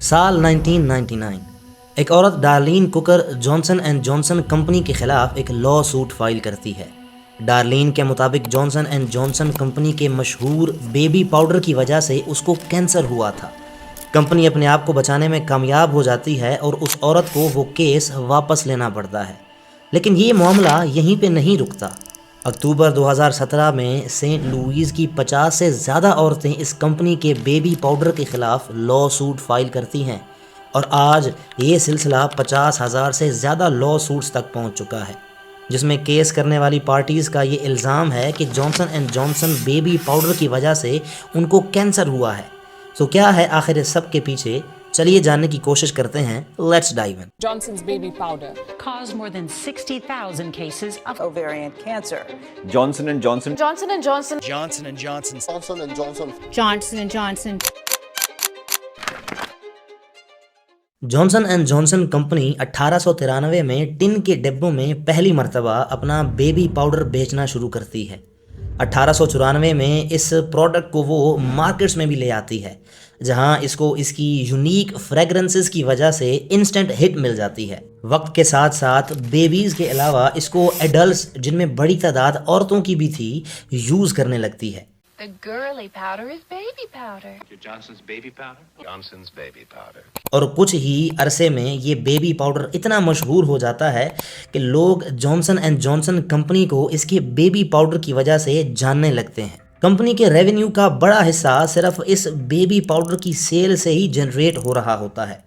سال 1999 ایک عورت Darlene Coker Johnson and Johnson company کے خلاف ایک لا سوٹ فائل کرتی ہے۔ ڈارلین کے مطابق جانسن اینڈ جانسن کمپنی کے مشہور بیبی پاؤڈر کی وجہ سے اس کو کینسر ہوا تھا۔ کمپنی اپنے آپ کو بچانے میں کامیاب ہو جاتی ہے اور اس عورت کو وہ کیس واپس لینا پڑتا ہے، لیکن یہ معاملہ یہیں پہ نہیں رکتا۔ اکتوبر 2017 میں سینٹ لوئیز کی 50 سے زیادہ عورتیں اس کمپنی کے بیبی پاؤڈر کے خلاف لا سوٹ فائل کرتی ہیں، اور آج یہ سلسلہ 50,000 سے زیادہ لا سوٹس تک پہنچ چکا ہے، جس میں کیس کرنے والی پارٹیز کا یہ الزام ہے کہ Johnson and Johnson baby powder کی وجہ سے ان کو کینسر ہوا ہے۔ تو کیا ہے آخر اس سب کے پیچھے؟ چلیے جاننے کی کوشش کرتے ہیں۔ Let's dive in. Johnson's baby powder caused more than 60,000 cases of ovarian cancer. Johnson and Johnson. Johnson and Johnson. Johnson and Johnson. Johnson and Johnson. Johnson and Johnson. Johnson and Johnson company 1893 میں ton کے ڈبوں میں پہلی مرتبہ اپنا baby powder بیچنا شروع کرتی ہے۔ 1894 میں اس پروڈکٹ کو وہ مارکیٹس میں بھی لے آتی ہے، جہاں اس کو اس کی یونیک فریگرنسز کی وجہ سے انسٹنٹ ہٹ مل جاتی ہے۔ وقت کے ساتھ ساتھ بیبیز کے علاوہ اس کو ایڈلٹس، جن میں بڑی تعداد عورتوں کی بھی تھی، یوز کرنے لگتی ہے۔ The girly powder is baby powder. Johnson's baby powder. Johnson's baby powder. اور کچھ ہی عرصے میں یہ بیبی پاؤڈر اتنا مشہور ہو جاتا ہے کہ لوگ جانسن اینڈ جانسن کمپنی کو اس کے بیبی پاؤڈر کی وجہ سے جاننے لگتے ہیں۔ کمپنی کے ریونیو کا بڑا حصہ صرف اس بیبی پاؤڈر کی سیل سے ہی جنریٹ ہو رہا ہوتا ہے۔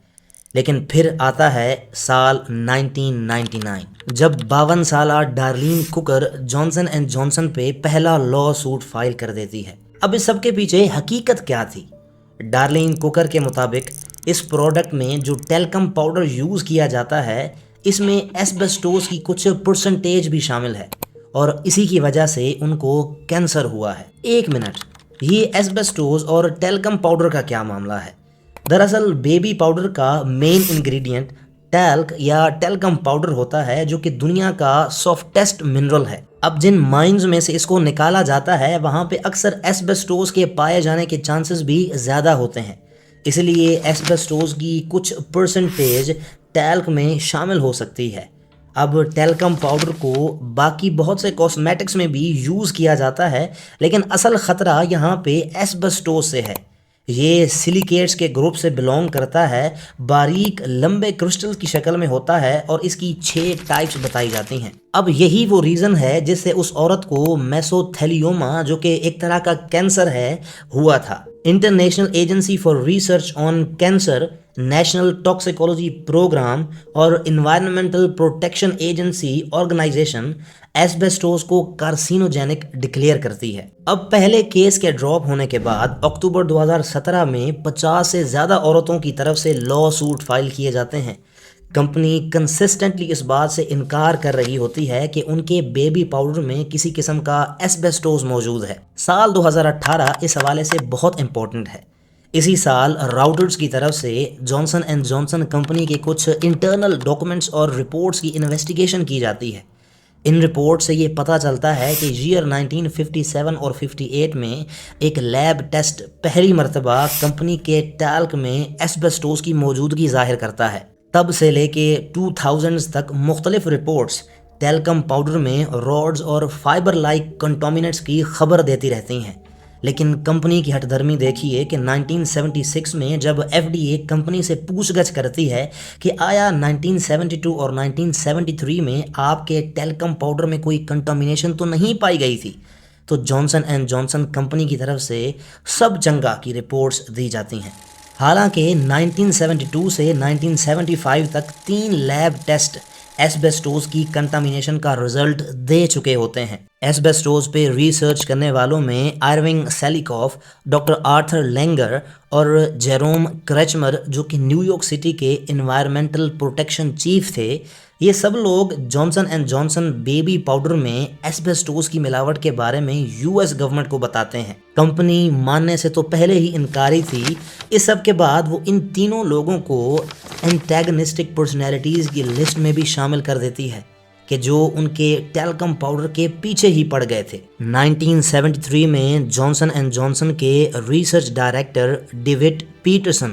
لیکن پھر آتا ہے سال 1999، جب 52 سالہ ڈارلین کوکر جانسن اینڈ جانسن پہ پہلا لا سوٹ فائل کر دیتی ہے۔ اب اس سب کے پیچھے حقیقت کیا تھی؟ ڈارلین کوکر کے مطابق اس پروڈکٹ میں جو ٹیلکم پاؤڈر یوز کیا جاتا ہے، اس میں ایسبیسٹوس کی کچھ پرسنٹیج بھی شامل ہے، اور اسی کی وجہ سے ان کو کینسر ہوا ہے۔ ایک منٹ، یہ ایسبیسٹوس اور ٹیلکم پاؤڈر کا کیا معاملہ ہے؟ دراصل بیبی پاؤڈر کا مین انگریڈینٹ ٹیلک یا ٹیلکم پاؤڈر ہوتا ہے، جو کہ دنیا کا سافٹیسٹ منرل ہے۔ اب جن مائنز میں سے اس کو نکالا جاتا ہے، وہاں پہ اکثر ایسبیسٹوس کے پائے جانے کے چانسز بھی زیادہ ہوتے ہیں، اس لیے ایسبیسٹوس کی کچھ پرسنٹیج ٹیلک میں شامل ہو سکتی ہے۔ اب ٹیلکم پاؤڈر کو باقی بہت سے کاسمیٹکس میں بھی یوز کیا جاتا ہے، لیکن اصل خطرہ یہاں پہ ایسبیسٹوس سے ہے۔ یہ سلیکیٹس کے گروپ سے بلونگ کرتا ہے، باریک لمبے کرسٹل کی شکل میں ہوتا ہے، اور اس کی 6 ٹائپس بتائی جاتی ہیں۔ اب یہی وہ ریزن ہے جس سے اس عورت کو میسوتھیلیوما، جو کہ ایک طرح کا کینسر ہے، ہوا تھا۔ International agency for research on cancer, national toxicology program اور environmental protection agency organization asbestos کو کارسینوجینک ڈکلیئر کرتی ہے۔ اب پہلے کیس کے ڈراپ ہونے کے بعد اکتوبر 2017 میں 50 سے زیادہ عورتوں کی طرف سے لا سوٹ فائل کیے جاتے ہیں۔ کمپنی کنسسٹنٹلی اس بات سے انکار کر رہی ہوتی ہے کہ ان کے بیبی پاؤڈر میں کسی قسم کا ایسبیسٹوس موجود ہے۔ سال 2018 اس حوالے سے بہت امپورٹنٹ ہے۔ اسی سال راؤٹرز کی طرف سے جانسن اینڈ جانسن کمپنی کے کچھ انٹرنل ڈاکومنٹس اور رپورٹس کی انویسٹیگیشن کی جاتی ہے۔ ان رپورٹ سے یہ پتہ چلتا ہے کہ 1957 اور 58 میں ایک لیب ٹیسٹ پہلی مرتبہ کمپنی کے ٹیلک میں ایسبیسٹوس کی موجودگی ظاہر کرتا ہے۔ تب سے لے کے 2000 تک مختلف رپورٹس ٹیلکم پاؤڈر میں راڈز اور فائبر لائک کنٹامینٹس کی خبر دیتی رہتی ہیں، لیکن کمپنی کی ہٹ دھرمی دیکھیے کہ 1976 میں جب FDA کمپنی سے پوچھ گچھ کرتی ہے کہ آیا 1972 اور 1973 میں آپ کے ٹیلکم پاؤڈر میں کوئی کنٹامینیشن تو نہیں پائی گئی تھی، تو جانسن اینڈ جانسن کمپنی کی طرف سے سب چنگا کی رپورٹس دی جاتی ہیں۔ حالانکہ 1972 سے 1975 تک 3 لیب ٹیسٹ ایسبیسٹوس کی کنٹامینیشن کا رزلٹ دے چکے ہوتے ہیں۔ ایسبیسٹوس پہ ریسرچ کرنے والوں میں آئرونگ سیلیکوف، ڈاکٹر آرتھر لینگر اور جیروم کرچمر، جو کہ نیو یارک سٹی کے انوائرمنٹل پروٹیکشن چیف تھے، یہ سب لوگ Johnson and Johnson baby powder میں ایسبیسٹوس کی ملاوٹ کے بارے میں US گورنمنٹ کو بتاتے ہیں۔ کمپنی ماننے سے تو پہلے ہی انکاری تھی، اس سب کے بعد وہ ان تینوں لوگوں کو اینٹیگنسٹک پرسنالٹیز کی لسٹ میں بھی شامل کر دیتی ہے کہ جو ان کے ٹیلکم پاؤڈر کے پیچھے ہی پڑ گئے تھے۔ 1973 میں جانسن اینڈ جانسن کے research director David Peterson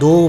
$2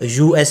US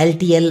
LTL